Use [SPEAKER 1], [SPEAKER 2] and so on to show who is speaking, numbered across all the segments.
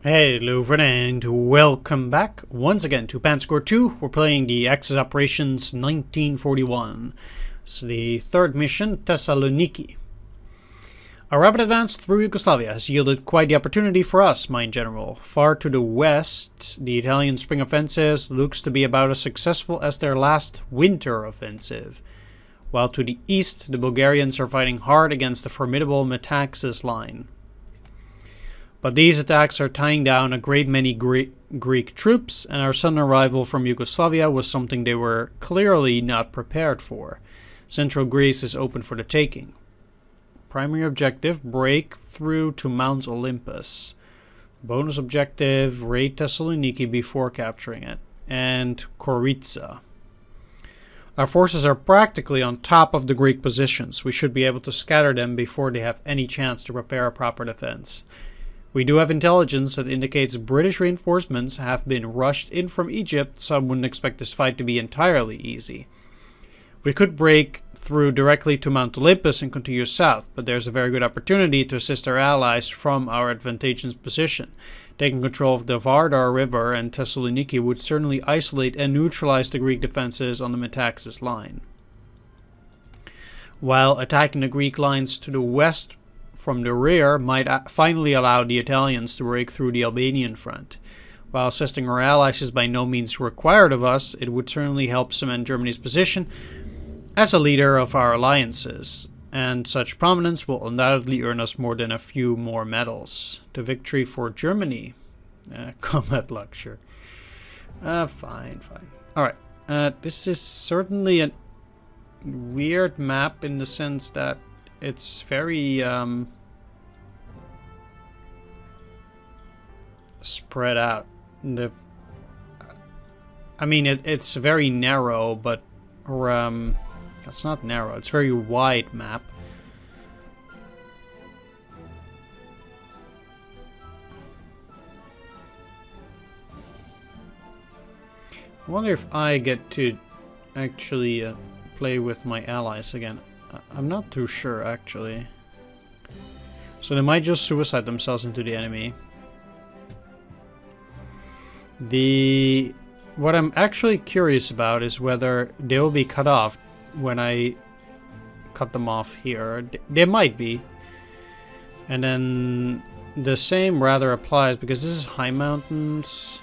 [SPEAKER 1] Hello friend and welcome back once again to Panzer Corps 2. We're playing the Axis Operations 1941. It's the third mission, Thessaloniki. Our rapid advance through Yugoslavia has yielded quite the opportunity for us, my general. Far to the west, the Italian spring offensive looks to be about as successful as their last winter offensive. While to the east, the Bulgarians are fighting hard against the formidable Metaxas line. But these attacks are tying down a great many Greek troops, and our sudden arrival from Yugoslavia was something they were clearly not prepared for. Central Greece is open for the taking. Primary objective, break through to Mount Olympus. Bonus objective, raid Thessaloniki before capturing it. And Koritsa. Our forces are practically on top of the Greek positions. We should be able to scatter them before they have any chance to prepare a proper defense. We do have intelligence that indicates British reinforcements have been rushed in from Egypt, so I wouldn't expect this fight to be entirely easy. We could break through directly to Mount Olympus and continue south, but there's a very good opportunity to assist our allies from our advantageous position. Taking control of the Vardar River and Thessaloniki would certainly isolate and neutralize the Greek defenses on the Metaxas line. While attacking the Greek lines to the west from the rear might finally allow the Italians to break through the Albanian front. While assisting our allies is by no means required of us, it would certainly help cement Germany's position as a leader of our alliances, and such prominence will undoubtedly earn us more than a few more medals. To victory for Germany. Combat lecture. Fine. Alright, this is certainly a weird map in the sense that it's very spread out. It's very narrow, but it's not narrow. It's very wide map. I wonder if I get to actually play with my allies again. I'm not too sure, actually. So they might just suicide themselves into the enemy. What I'm actually curious about is whether they will be cut off when I cut them off here. They might be. And then the same rather applies because this is high mountains.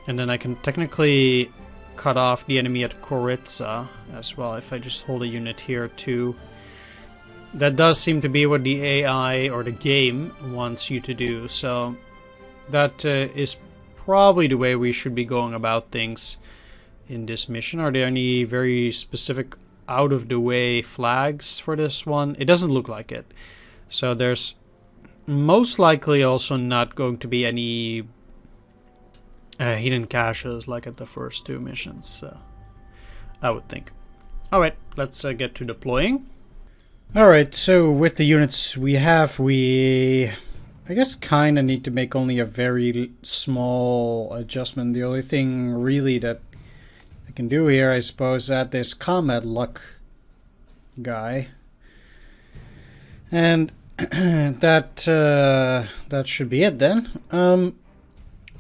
[SPEAKER 1] And then I can technically cut off the enemy at Koritsa as well if I just hold a unit here too. That does seem to be what the AI or the game wants you to do, so that is probably the way we should be going about things in this mission. Are there any very specific out of the way flags for this one? It doesn't look like it. So there's most likely also not going to be any hidden caches like at the first two missions, I would think. Alright, let's get to deploying. Alright, so with the units we have, I guess kind of need to make only a very small adjustment. The only thing really that I can do here, I suppose, add this combat luck guy. And that should be it then.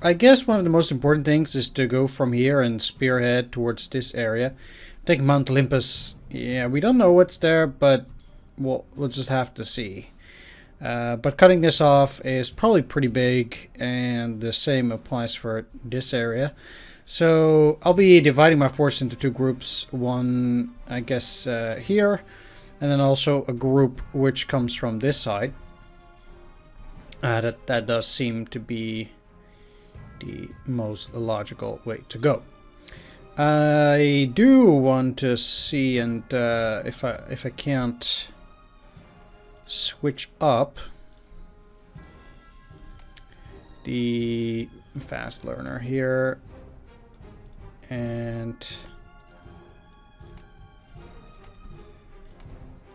[SPEAKER 1] I guess one of the most important things is to go from here and spearhead towards this area. Take Mount Olympus. Yeah, we don't know what's there, but we'll just have to see. But cutting this off is probably pretty big, and the same applies for this area. So I'll be dividing my force into two groups. One, I guess, here, and then also a group which comes from this side. That does seem to be the most logical way to go. I do want to see, and if I can't switch up the fast learner here and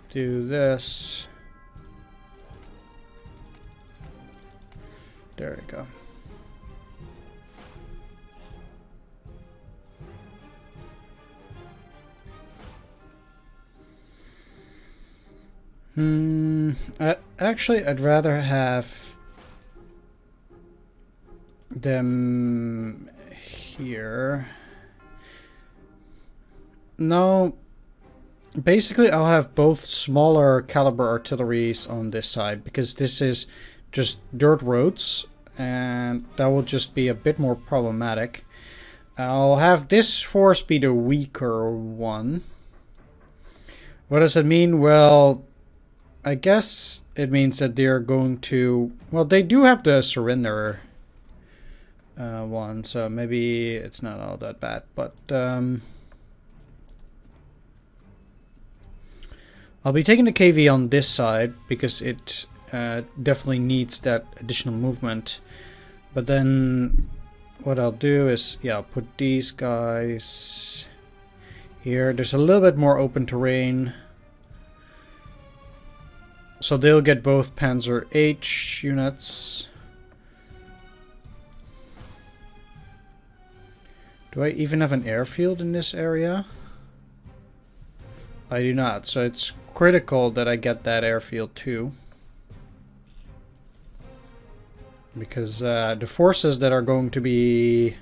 [SPEAKER 1] do this. There we go. Actually, I'd rather have them here. No, basically I'll have both smaller caliber artilleries on this side because this is just dirt roads and that will just be a bit more problematic. I'll have this force be the weaker one. What does it mean? Well, I guess it means that they're going to... Well, they do have the surrender one, so maybe it's not all that bad. But I'll be taking the KV on this side because it definitely needs that additional movement. But then what I'll do is, yeah, I'll put these guys here. There's a little bit more open terrain. So they'll get both Panzer H units. Do I even have an airfield in this area? I do not, so it's critical that I get that airfield too. Because the forces that are going to be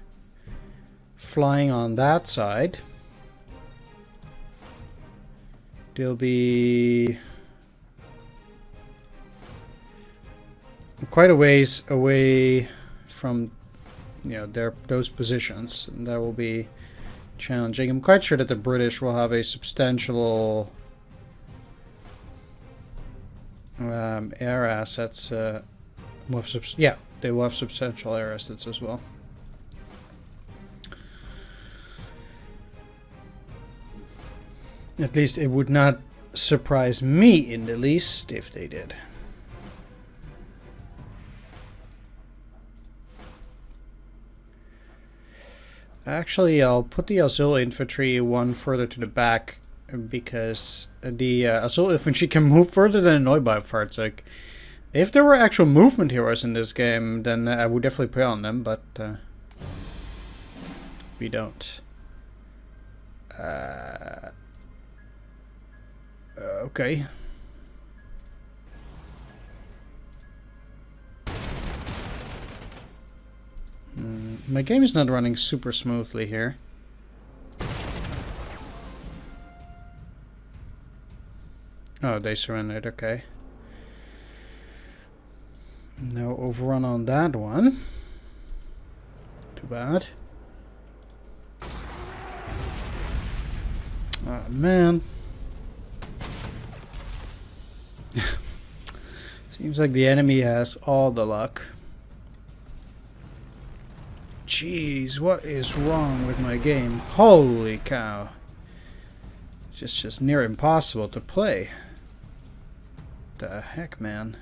[SPEAKER 1] flying on that side, they'll be quite a ways away from, you know, those positions, and that will be challenging. I'm quite sure that the British will have a substantial air assets. Yeah, they will have substantial air assets as well. At least it would not surprise me in the least if they did. Actually, I'll put the Azul infantry one further to the back because the Azul infantry can move further than a Neubaufahrzeug. If there were actual movement heroes in this game, then I would definitely play on them, but we don't. Okay. My game is not running super smoothly here. Oh, they surrendered, okay. No overrun on that one. Too bad. Oh, man. Seems like the enemy has all the luck. Jeez, what is wrong with my game? Holy cow. It's just near impossible to play. The heck, man.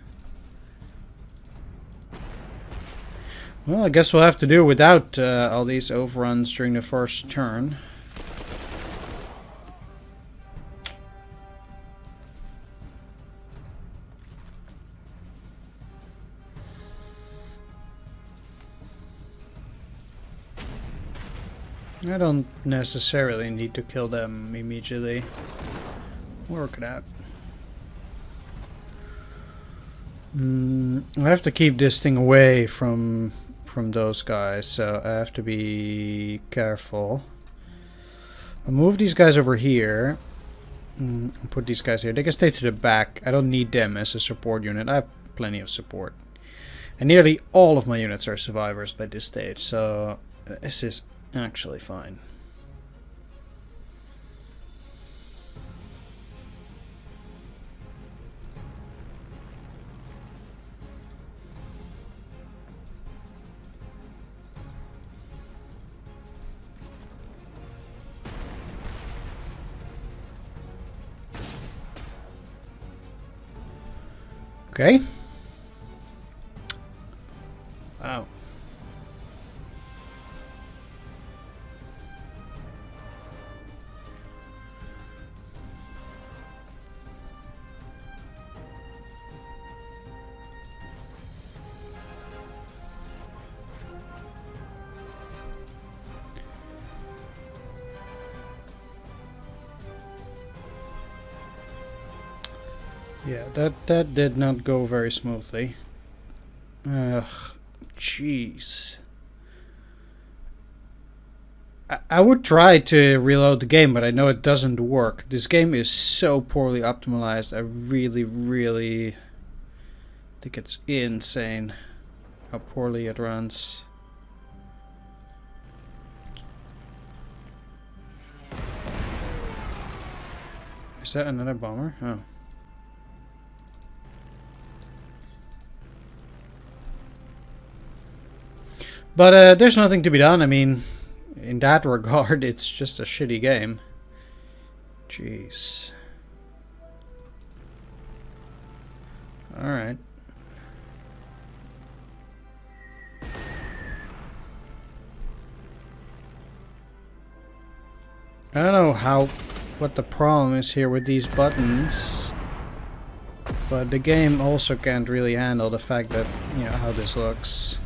[SPEAKER 1] Well, I guess we'll have to do without all these overruns during the first turn. I don't necessarily need to kill them immediately. Work it out. I have to keep this thing away from those guys, so I have to be careful. I'll move these guys over here. And put these guys here. They can stay to the back. I don't need them as a support unit. I have plenty of support. And nearly all of my units are survivors by this stage, so this is actually fine. Okay. Wow. Yeah, that did not go very smoothly. Ugh, jeez. I would try to reload the game, but I know it doesn't work. This game is so poorly optimized. I really, really think it's insane how poorly it runs. Is that another bomber? Oh. But there's nothing to be done. I mean, in that regard, it's just a shitty game. Jeez. Alright. I don't know what the problem is here with these buttons, but the game also can't really handle the fact that, you know, how this looks.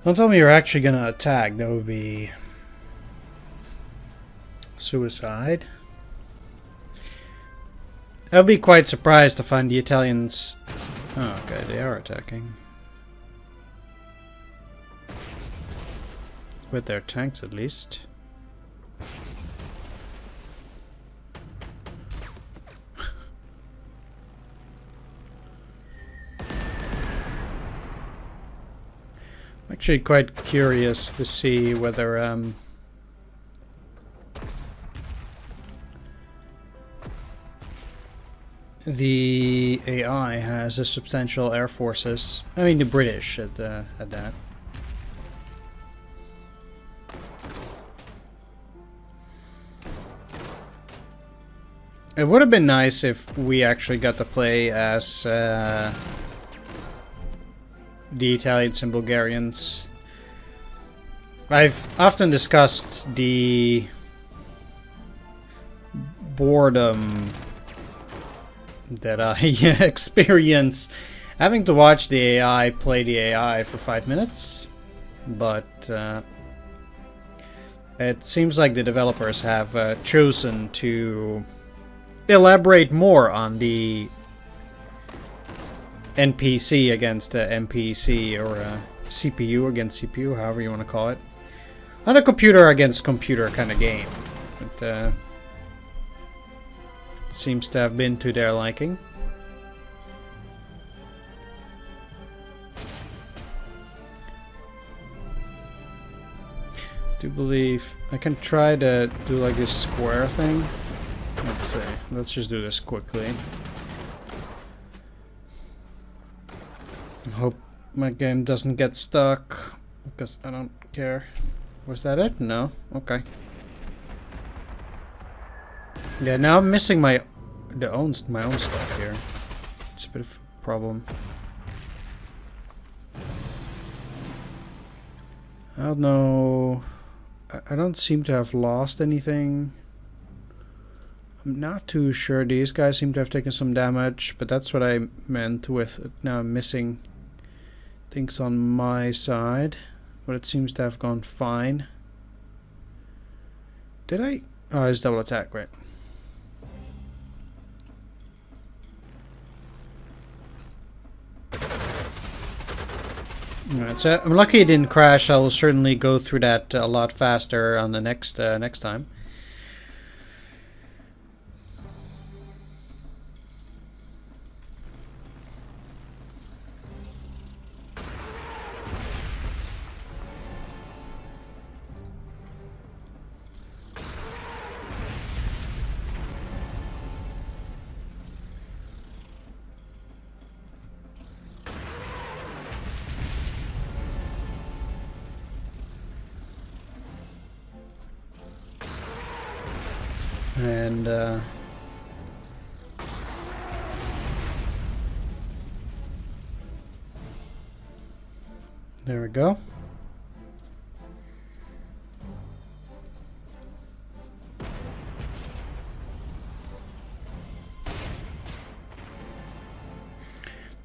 [SPEAKER 1] Don't tell me you're actually gonna attack. That would be suicide. I'd be quite surprised to find the Italians. Oh, okay, they are attacking. With their tanks, at least. Actually quite curious to see whether the AI has a substantial air forces. I mean the British at that. It would have been nice if we actually got to play as the Italians and Bulgarians. I've often discussed the boredom that I experience having to watch the AI play the AI for 5 minutes, but it seems like the developers have chosen to elaborate more on the NPC against NPC, or CPU against CPU, however you want to call it. Not a computer against computer kind of game, but seems to have been to their liking. Do believe I can try to do like this square thing. Let's see. Let's just do this quickly. Hope my game doesn't get stuck, because I don't care. Was that it? No? Okay. Yeah, now I'm missing my own stuff here. It's a bit of a problem. I don't know. I don't seem to have lost anything. I'm not too sure. These guys seem to have taken some damage, but that's what I meant with now I'm missing things on my side, but it seems to have gone fine. Did I? Oh, it's double attack, right? Alright, so I'm lucky it didn't crash. I will certainly go through that a lot faster on the next time. And there we go.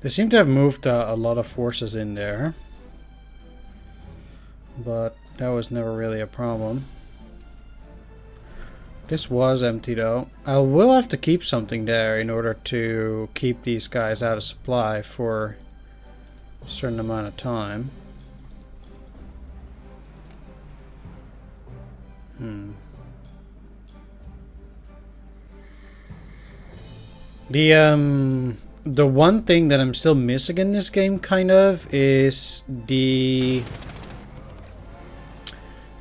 [SPEAKER 1] They seem to have moved a lot of forces in there. but that was never really a problem. This was empty though. I will have to keep something there in order to keep these guys out of supply for a certain amount of time. The one thing that I'm still missing in this game, kind of, is the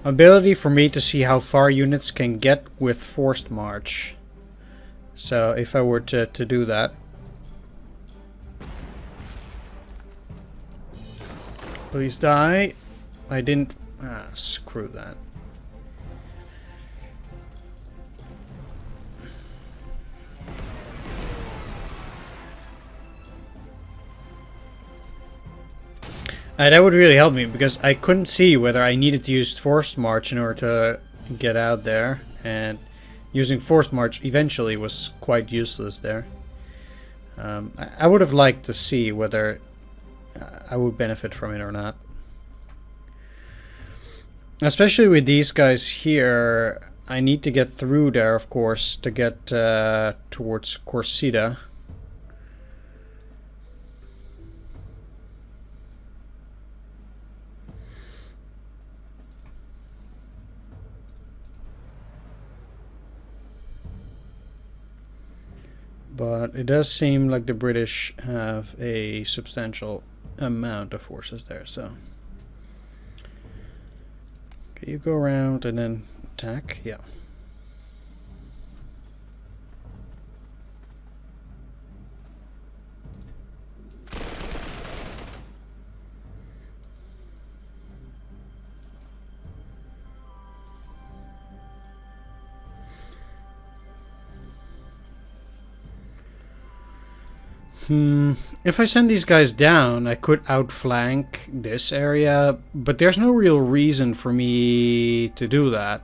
[SPEAKER 1] ability for me to see how far units can get with forced march. So if I were to do that. Please die. I didn't... Ah, screw that. That would really help me, because I couldn't see whether I needed to use forced march in order to get out there, and using forced march eventually was quite useless there. I would have liked to see whether I would benefit from it or not. Especially with these guys here, I need to get through there, of course, to get towards Corsida. But it does seem like the British have a substantial amount of forces there, so... Okay, you go around and then attack, yeah. If I send these guys down, I could outflank this area, but there's no real reason for me to do that.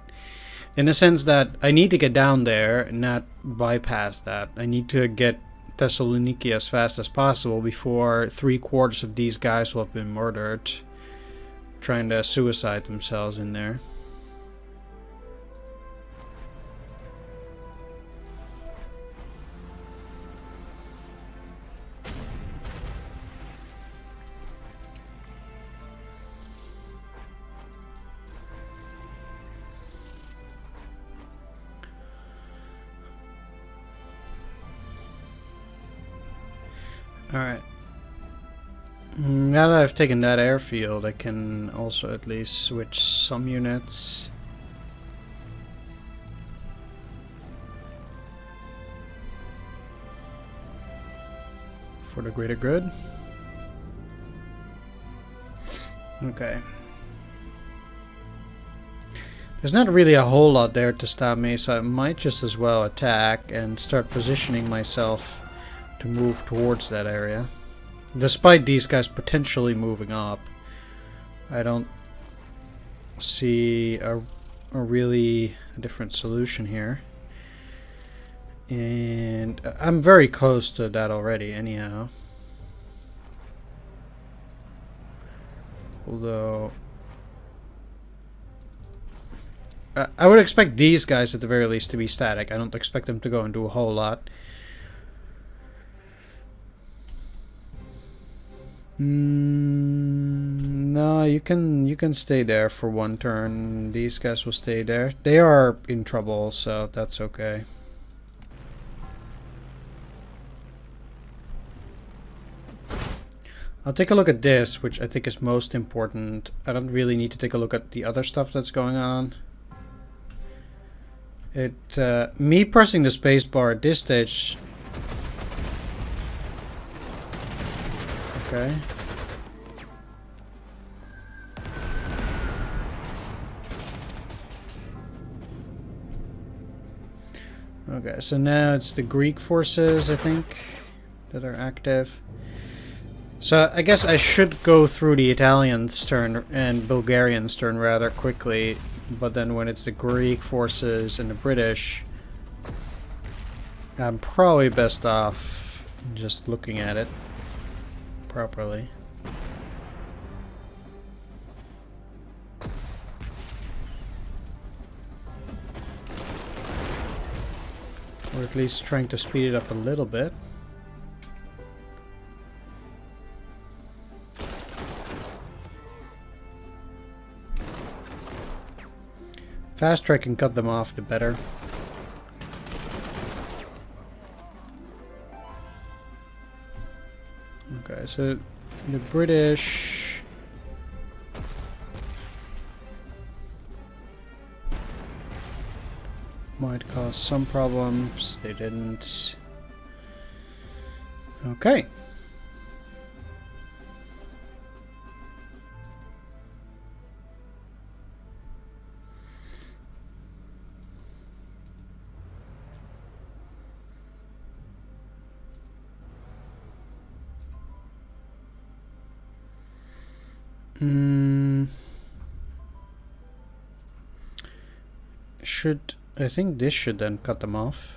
[SPEAKER 1] In the sense that I need to get down there and not bypass that. I need to get Thessaloniki as fast as possible before 3/4 of these guys will have been murdered, trying to suicide themselves in there. Alright. Now that I've taken that airfield, I can also at least switch some units. For the greater good. Okay. There's not really a whole lot there to stop me, so I might just as well attack and start positioning myself to move towards that area. Despite these guys potentially moving up, I don't see a really different solution here. And I'm very close to that already anyhow. Although I would expect these guys at the very least to be static. I don't expect them to go and do a whole lot. No, you can stay there for one turn. These guys will stay there. They are in trouble, so that's okay. I'll take a look at this, which I think is most important. I don't really need to take a look at the other stuff that's going on. Me pressing the spacebar at this stage. Okay. Okay, so now it's the Greek forces, I think, that are active. So I guess I should go through the Italians' turn and Bulgarians' turn rather quickly, but then when it's the Greek forces and the British, I'm probably best off just looking at it properly. Or at least trying to speed it up a little bit. Faster I can cut them off, the better. Okay, so the British might cause some problems. They didn't. Okay. I think this should then cut them off.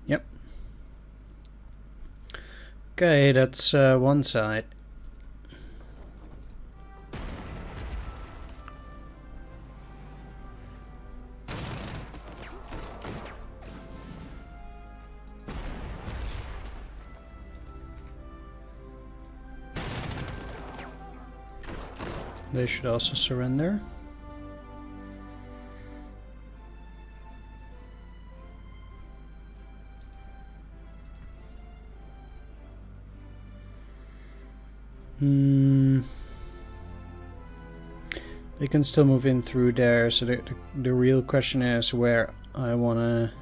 [SPEAKER 1] Yep. Okay, that's one side. They should also surrender. They can still move in through there, so the real question is where I want to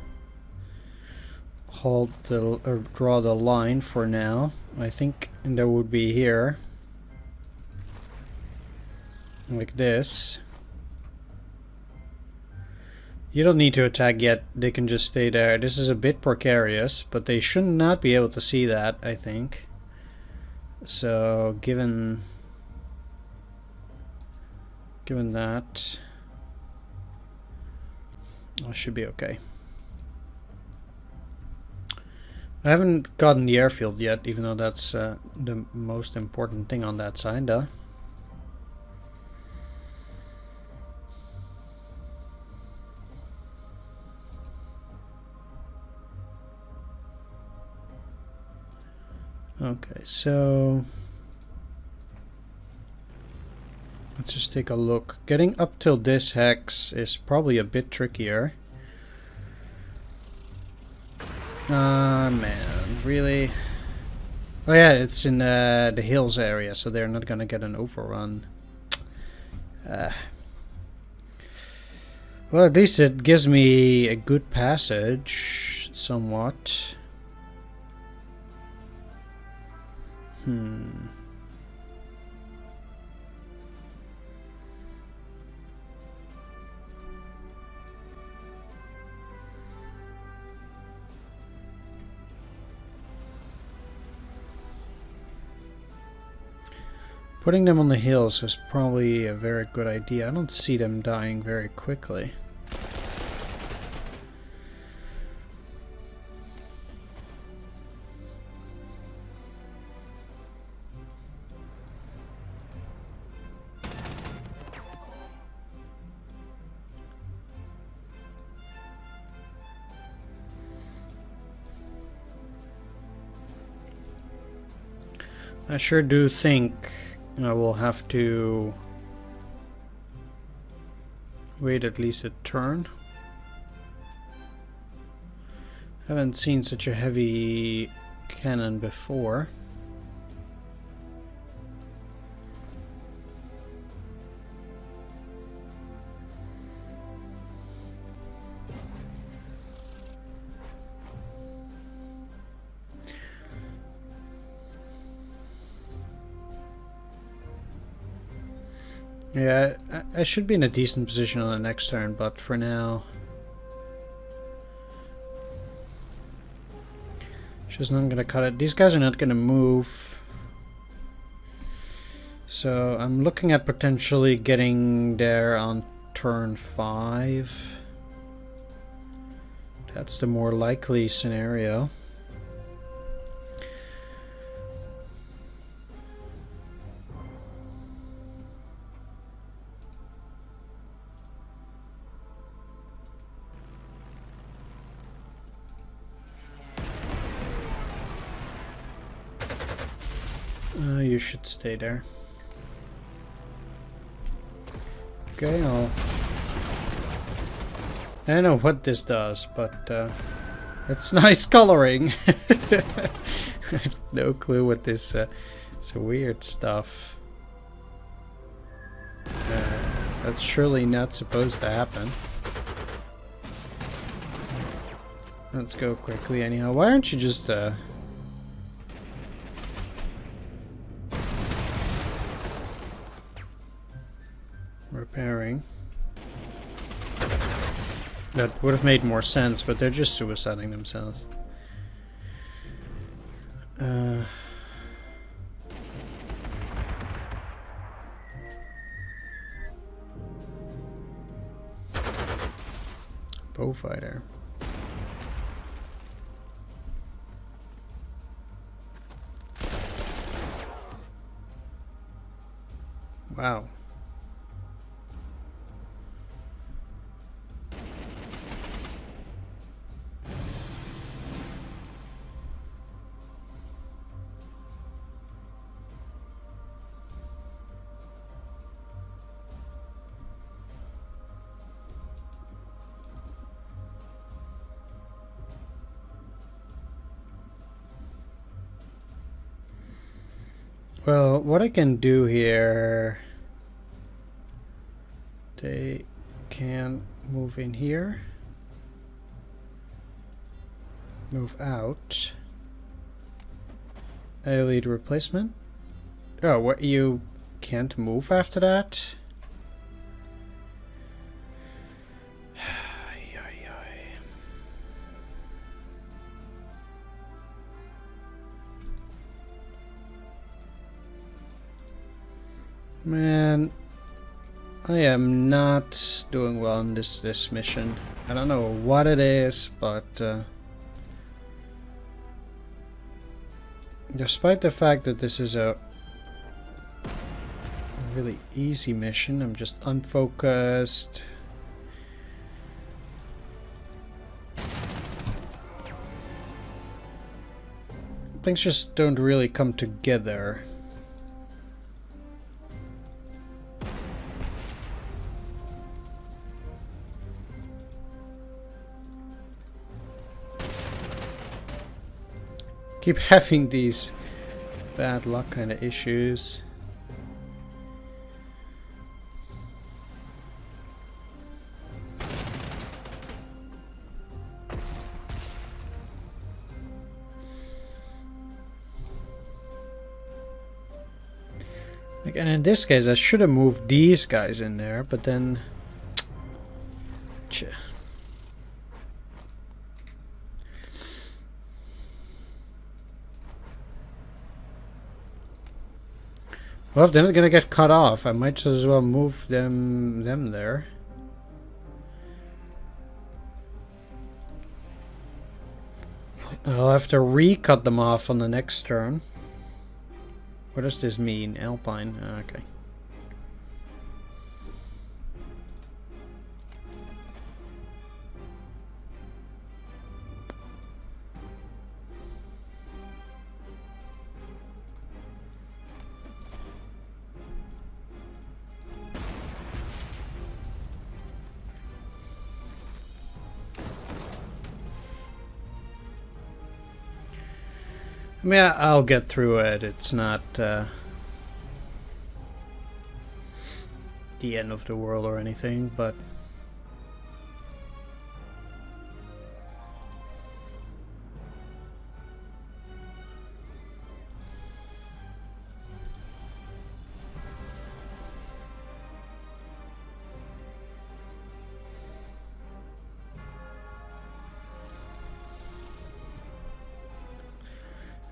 [SPEAKER 1] hold or draw the line for now. I think that would be here. Like this. You don't need to attack yet, they can just stay there. This is a bit precarious, but they should not be able to see that, I think. So, given that, I should be okay. I haven't gotten the airfield yet, even though that's the most important thing on that side, though. Okay, so let's just take a look. Getting up till this hex is probably a bit trickier. Ah, man, really? Oh yeah, it's in the hills area, so they're not gonna get an overrun. Well, at least it gives me a good passage, somewhat. Putting them on the hills is probably a very good idea. I don't see them dying very quickly. I sure do think I will have to wait at least a turn. Haven't seen such a heavy cannon before. Yeah, I should be in a decent position on the next turn, but for now, just not gonna cut it. These guys are not gonna move, so I'm looking at potentially getting there on turn 5. That's the more likely scenario. You should stay there. Okay, I don't know what this does, but it's nice coloring. I have no clue what this it's weird stuff. That's surely not supposed to happen. Let's go quickly anyhow. Why aren't you just repairing? That would have made more sense, but they're just suiciding themselves. Bowfighter. Wow. Well, what I can do here, they can move in here, move out, elite replacement. Oh, what, you can't move after that? Man, I am not doing well in this mission. I don't know what it is, but despite the fact that this is a really easy mission, I'm just unfocused. Things just don't really come together. Keep having these bad luck kind of issues. Like, and in this case I should have moved these guys in there, but then well, if they're not gonna get cut off, I might as well move them there. I'll have to re-cut them off on the next turn. What does this mean? Alpine. Okay. I mean, I'll get through it. It's not the end of the world or anything, but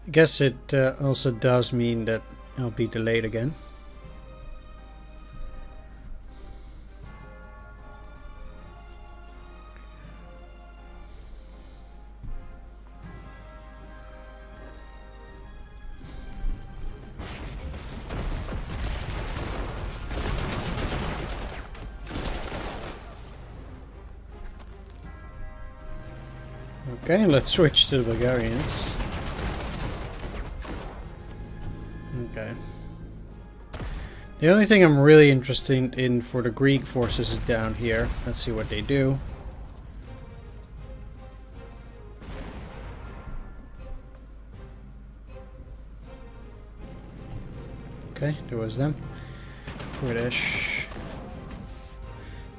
[SPEAKER 1] I guess it also does mean that I'll be delayed again. Okay, let's switch to the Bulgarians. Okay. The only thing I'm really interested in for the Greek forces is down here. Let's see what they do. Okay, there was them. British.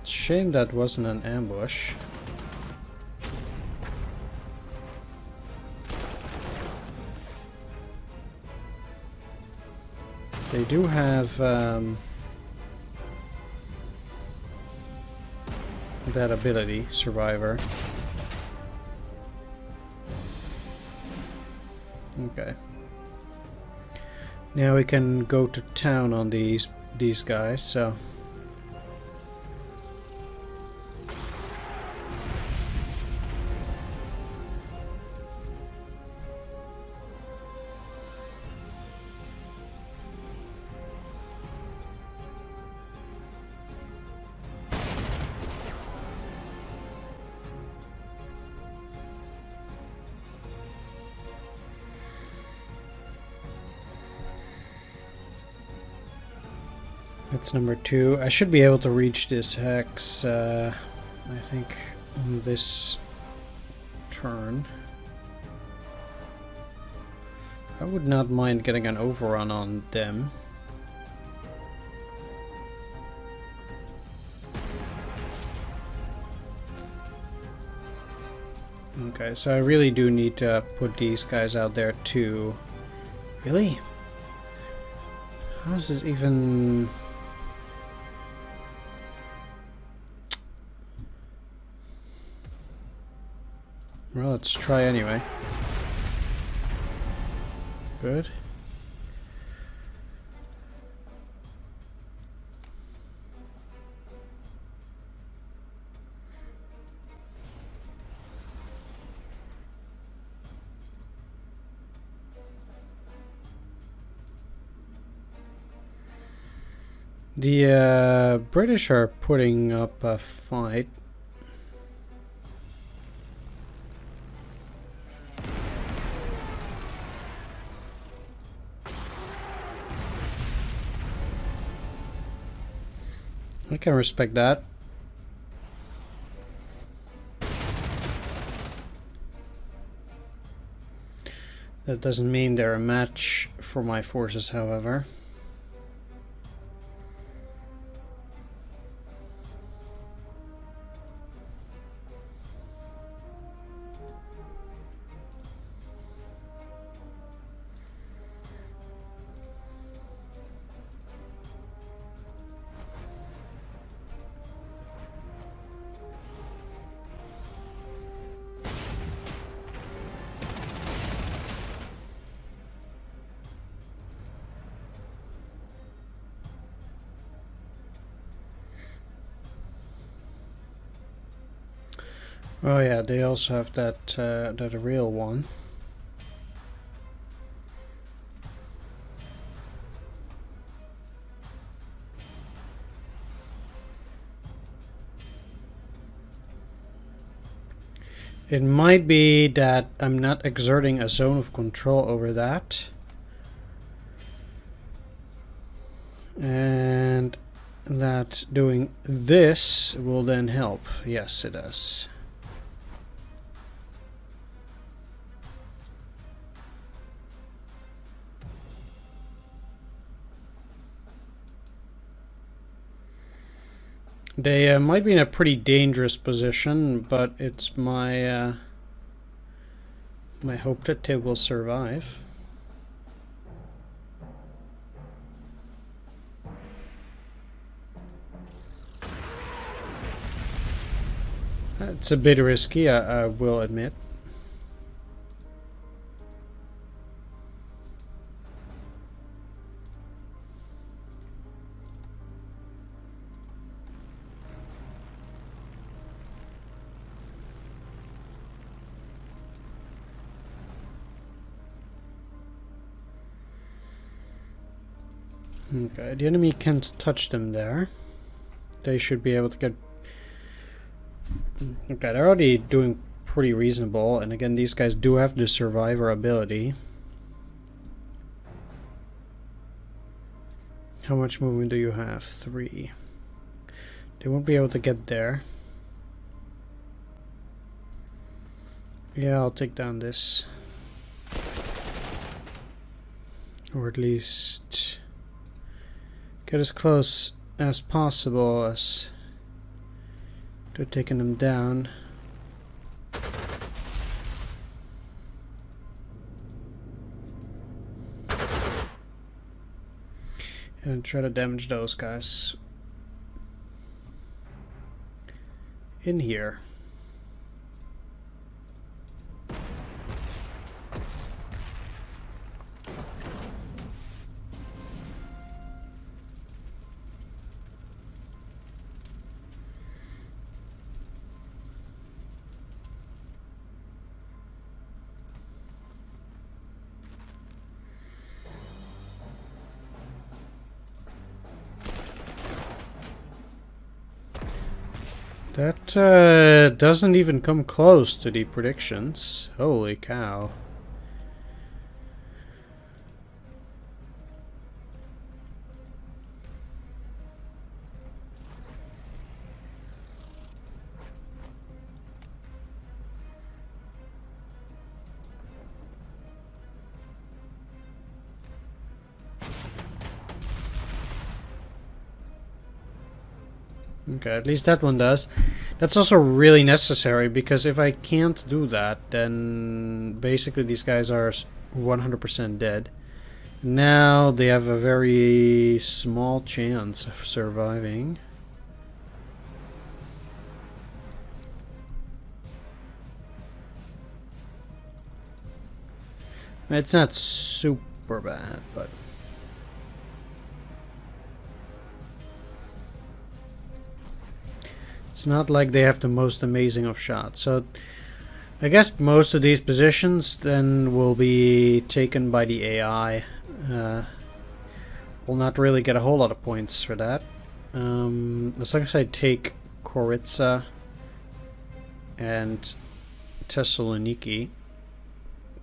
[SPEAKER 1] It's a shame that wasn't an ambush. They do have that ability, Survivor. Okay. Now we can go to town on these guys, so that's number 2. I should be able to reach this hex, I think, on this turn. I would not mind getting an overrun on them. Okay, so I really do need to put these guys out there too. Really? How is this even... Well, let's try anyway. Good. The British are putting up a fight. I can respect that. That doesn't mean they're a match for my forces, however. Oh yeah, they also have that real one. It might be that I'm not exerting a zone of control over that. And that doing this will then help. Yes, it does. They might be in a pretty dangerous position, but it's my my hope that they will survive. It's a bit risky, I will admit. Okay, the enemy can't touch them there. They should be able to get... Okay, they're already doing pretty reasonable, and again, these guys do have the survivor ability. How much movement do you have? 3. They won't be able to get there. Yeah, I'll take down this. Or at least get as close as possible as to taking them down. And try to damage those guys in here. That doesn't even come close to the predictions. Holy cow. Okay, at least that one does. That's also really necessary, because if I can't do that, then basically these guys are 100% dead. Now they have a very small chance of surviving. It's not super bad, but... it's not like they have the most amazing of shots. So I guess most of these positions then will be taken by the AI. Will not really get a whole lot of points for that. As long as I take Crete and Thessaloniki,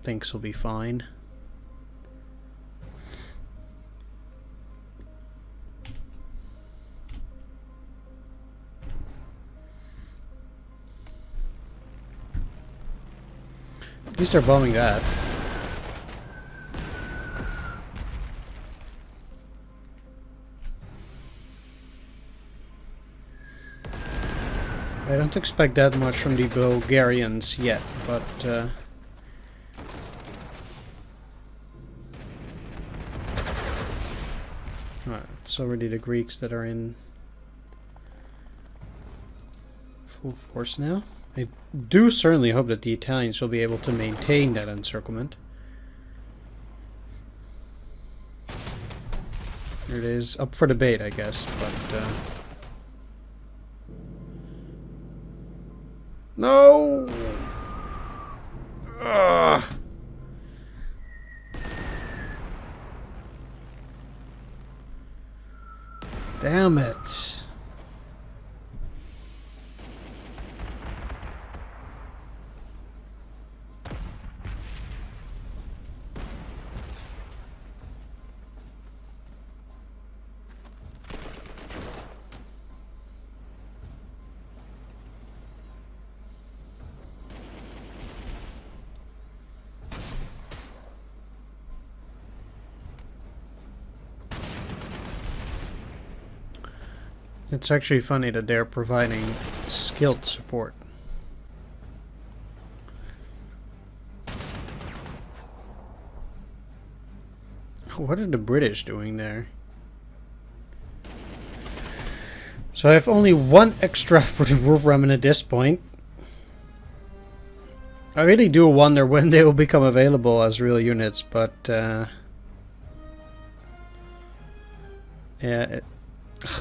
[SPEAKER 1] things will be fine. At least they're bombing that. I don't expect that much from the Bulgarians yet, but it's already the Greeks that are in full force now. I do certainly hope that the Italians will be able to maintain that encirclement. There it is, up for debate, I guess, but no! Ugh. Damn it. It's actually funny that they're providing skilled support. What are the British doing there? So I have only one extra for the Wolframen at this point. I really do wonder when they will become available as real units, but yeah,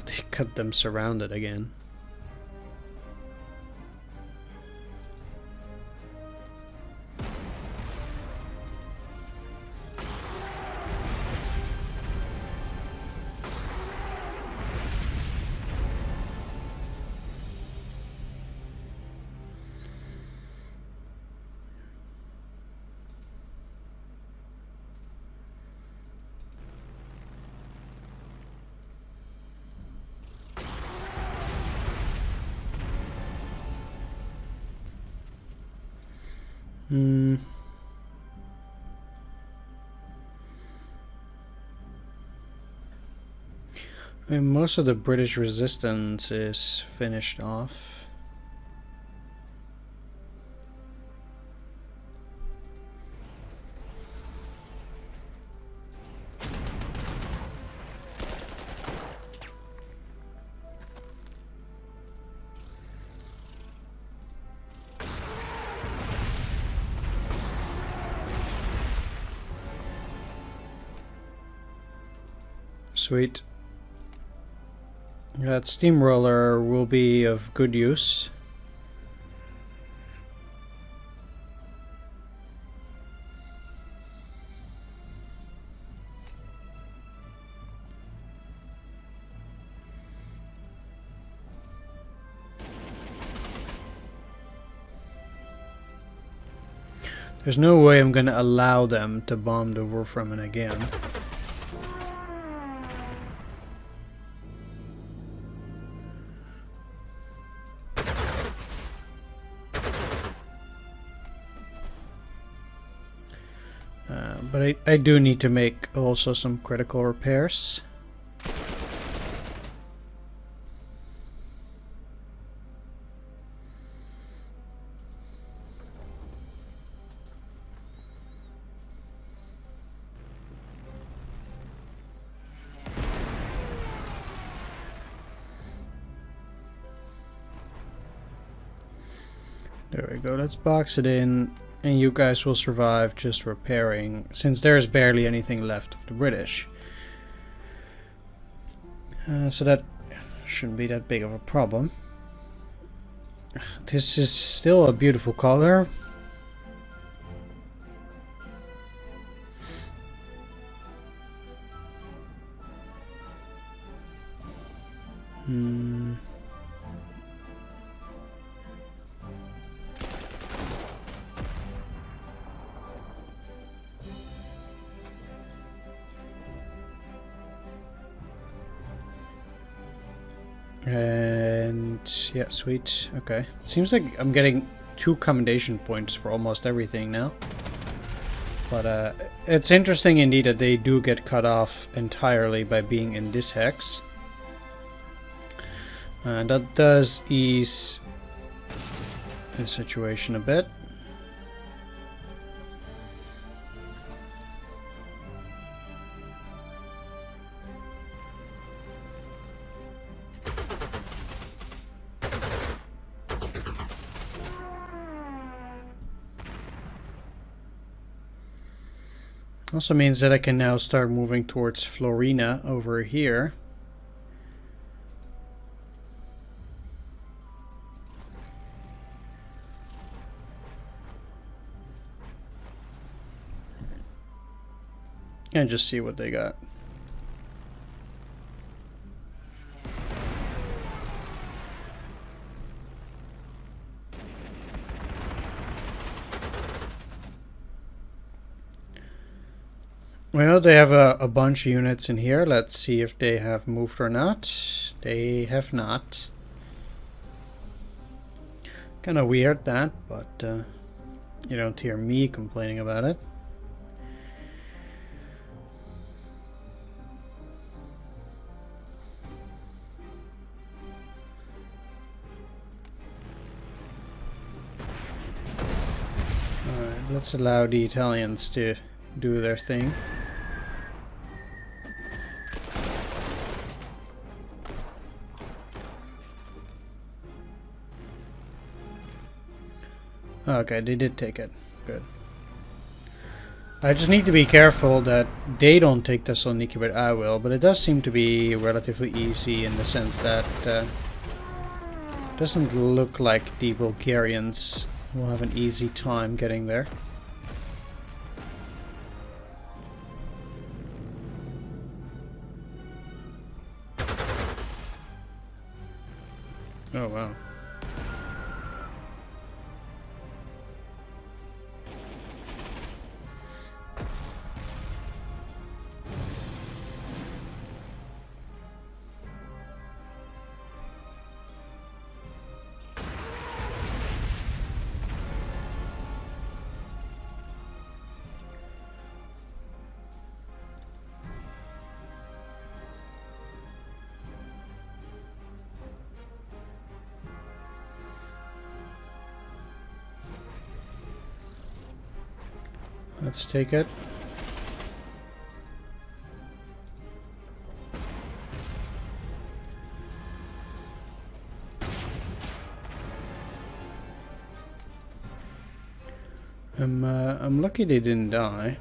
[SPEAKER 1] they got them surrounded again. Hmm. I mean, most of the British resistance is finished off. Sweet. That steamroller will be of good use. There's no way I'm gonna allow them to bomb the Wolframen again. But I do need to make also some critical repairs. There we go, let's box it in. And you guys will survive just repairing, since there's barely anything left of the British. So that shouldn't be that big of a problem. This is still a beautiful color. And yeah, sweet. Okay. Seems like I'm getting 2 commendation points for almost everything now. But it's interesting indeed that they do get cut off entirely by being in this hex. That does ease the situation a bit. Also means that I can now start moving towards Florina over here. And just see what they got. Well, they have a bunch of units in here. Let's see if they have moved or not. They have not. Kind of weird that, but you don't hear me complaining about it. Alright, let's allow the Italians to do their thing. Okay, they did take it. Good. I just need to be careful that they don't take Thessaloniki, but I will. But it does seem to be relatively easy in the sense that it doesn't look like the Bulgarians will have an easy time getting there. Oh wow. Let's take it. I'm lucky they didn't die.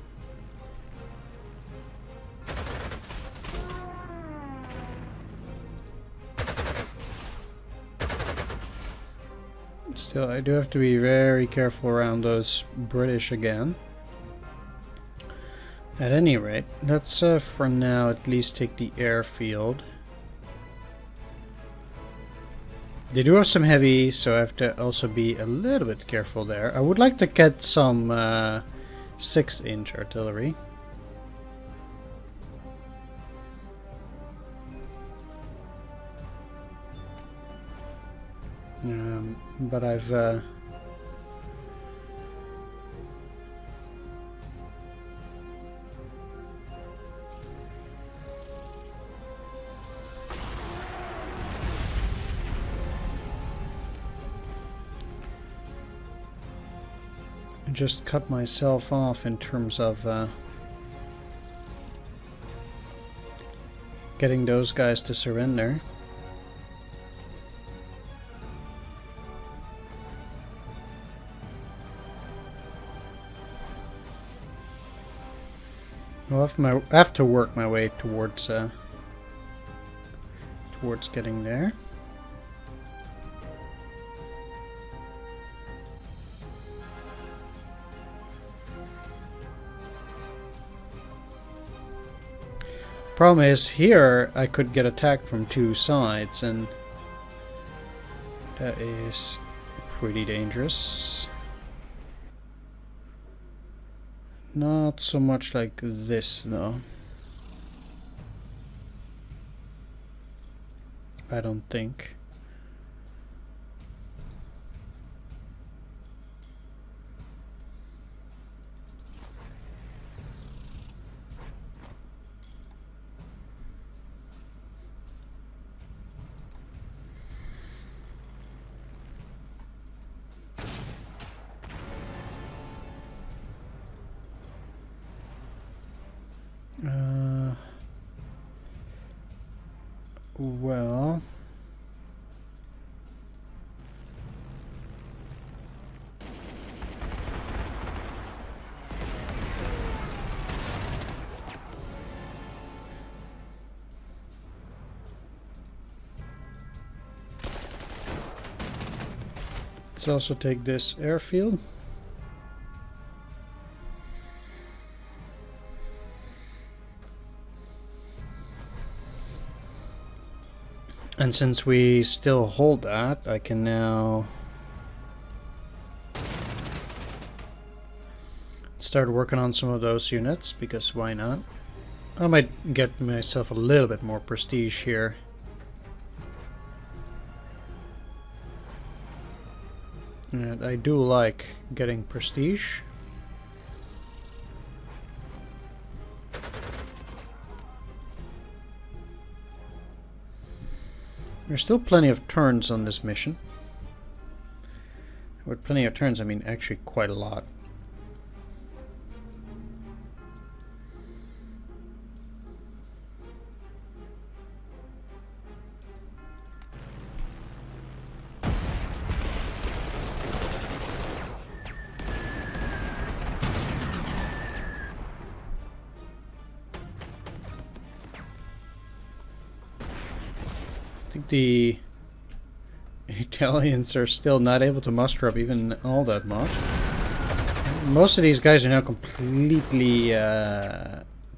[SPEAKER 1] Still, I do have to be very careful around those British again. At any rate, let's for now at least take the airfield. They do have some heavy, so I have to also be a little bit careful there. I would like to get some 6-inch artillery. But I've just cut myself off in terms of getting those guys to surrender. Well, I have to work my way towards getting there. Problem is, here I could get attacked from two sides, and that is pretty dangerous. Not so much like this, though. I don't think. Well, let's also take this airfield. And since we still hold that, I can now start working on some of those units, because why not? I might get myself a little bit more prestige here. And I do like getting prestige. There's still plenty of turns on this mission. With plenty of turns, I mean actually quite a lot. I think the Italians are still not able to muster up even all that much. Most of these guys are now completely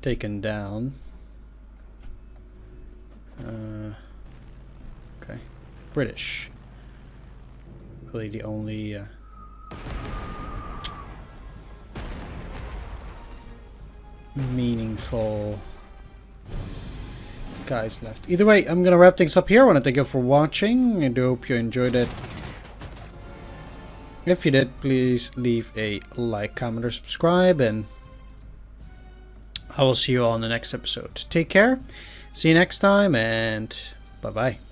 [SPEAKER 1] taken down. Okay, British. Really the only meaningful guys left. Either way, I'm gonna wrap things up here. I want to thank you for watching. I do hope you enjoyed it. If you did, please leave a like, comment, or subscribe, and I will see you all in the next episode. Take care, see you next time, and bye bye.